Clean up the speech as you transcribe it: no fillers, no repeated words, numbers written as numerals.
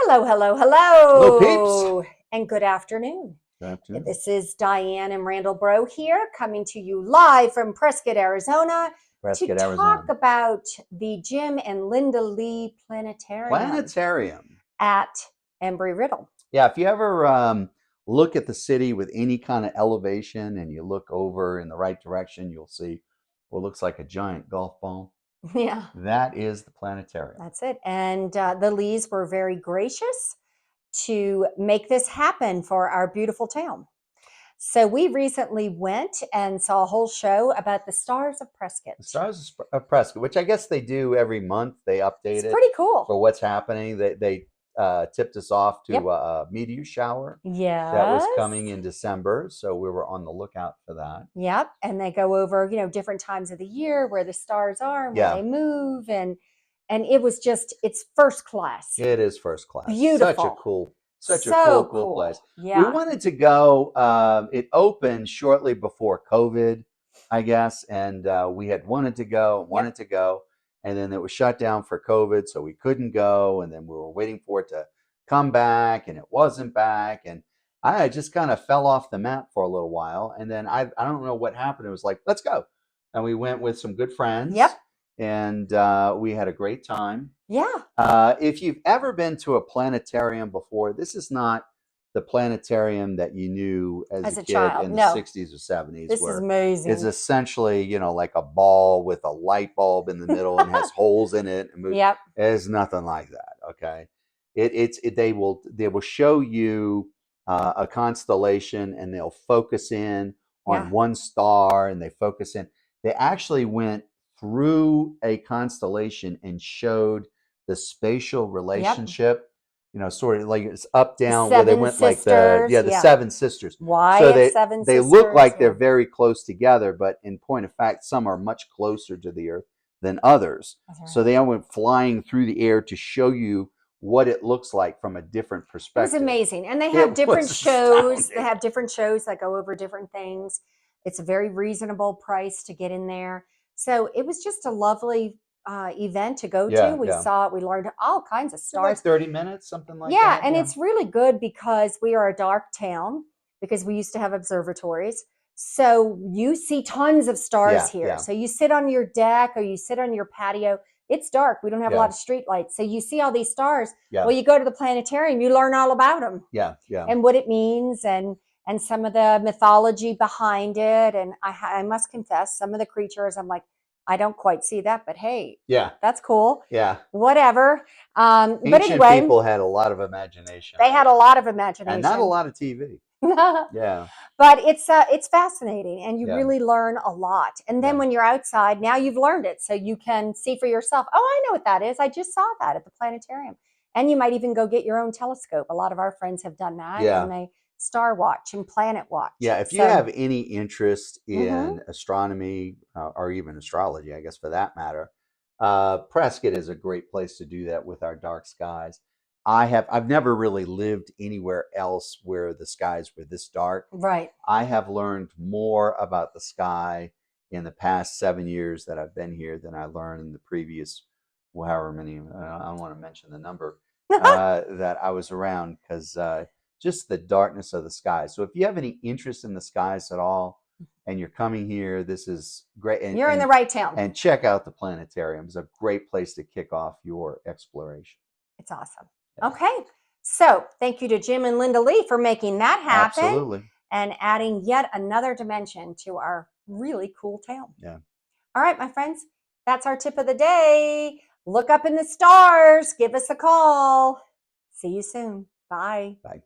Hello, hello, Hello, hello, peeps. and good afternoon. Good afternoon. This is Diane and Randall Breaux here, coming to you live from Prescott, Arizona, to Prescott, talk Arizona. about the Jim and Linda Lee Planetarium. at Embry-Riddle. Yeah, if you ever look at the city with any kind of elevation and you look over in the right direction, you'll see what looks like a giant golf ball. Yeah, That is the planetarium. that's it. And the Lees were very gracious to make this happen for our beautiful town. So we recently went and saw a whole show about the stars of Prescott. The Stars of Prescott, which I guess they do every month. They update It's it pretty cool. for what's happening. They tipped us off to Yep. a meteor shower that was Yes. coming in December, so we were on the lookout for that. Yep. And they go over, different times of the year where the stars are and where they move. And it was just, it's first class. It is first class. Beautiful. Such a So cool place. Yeah. We wanted to go. It opened shortly before COVID, I guess, and we had wanted to go, and then it was shut down for COVID, so we couldn't go, and then we were waiting for it to come back, and it wasn't back, and I just kind of fell off the map for a little while, and then I don't know what happened. It was like, let's go, and we went with some good friends. Yep. And we had a great time. Yeah. If you've ever been to a planetarium before, this is not the planetarium that you knew as a kid child. in the No. 60s or 70s. This is amazing. It's essentially, like a ball with a light bulb in the middle and has holes in it. Yep. It's nothing like that. Okay. They will show you a constellation and they'll focus in on one star and they focus in. They actually went through a constellation and showed the spatial relationship, sort of like it's up down where they went like the seven sisters. Why so seven they sisters? look like they're very close together, but in point of fact, some are much closer to the Earth than others. Right. So they went flying through the air to show you what it looks like from a different perspective. It was amazing. And they have different shows. They have different shows that go over different things. It's a very reasonable price to get in there. So it was just a lovely event to go to. We saw it. We learned all kinds of stars. Like 30 minutes, something like that. Yeah, and it's really good because we are a dark town because we used to have observatories. So you see tons of stars here. Yeah. So you sit on your deck or you sit on your patio. It's dark. We don't have a lot of street lights. So you see all these stars. Yeah. Well, you go to the planetarium, you learn all about them. Yeah. And what it means and some of the mythology behind it. And I must confess, some of the creatures, I'm like, I don't quite see that, but hey, that's cool. Yeah. Whatever. But Ancient anyway, people had a lot of imagination. They had a lot of imagination. And not a lot of TV. Yeah. But it's fascinating and you really learn a lot. And then when you're outside, now you've learned it. So you can see for yourself, oh, I know what that is. I just saw that at the planetarium. And you might even go get your own telescope. A lot of our friends have done that. Yeah. And they star watch and planet watch. Yeah, if you have any interest in astronomy or even astrology, I guess for that matter, Prescott is a great place to do that with our dark skies. I've never really lived anywhere else where the skies were this dark. Right. I have learned more about the sky in the past 7 years that I've been here than I learned in the previous, however many, I don't want to mention the number, that I was around because just the darkness of the sky. So if you have any interest in the skies at all and you're coming here, this is great. And you're in the right town. And check out the planetarium. It's a great place to kick off your exploration. It's awesome. Yeah. Okay. So thank you to Jim and Linda Lee for making that happen. Absolutely. And adding yet another dimension to our really cool town. Yeah. All right, my friends, that's our tip of the day. Look up in the stars. Give us a call. See you soon. Bye. Bye.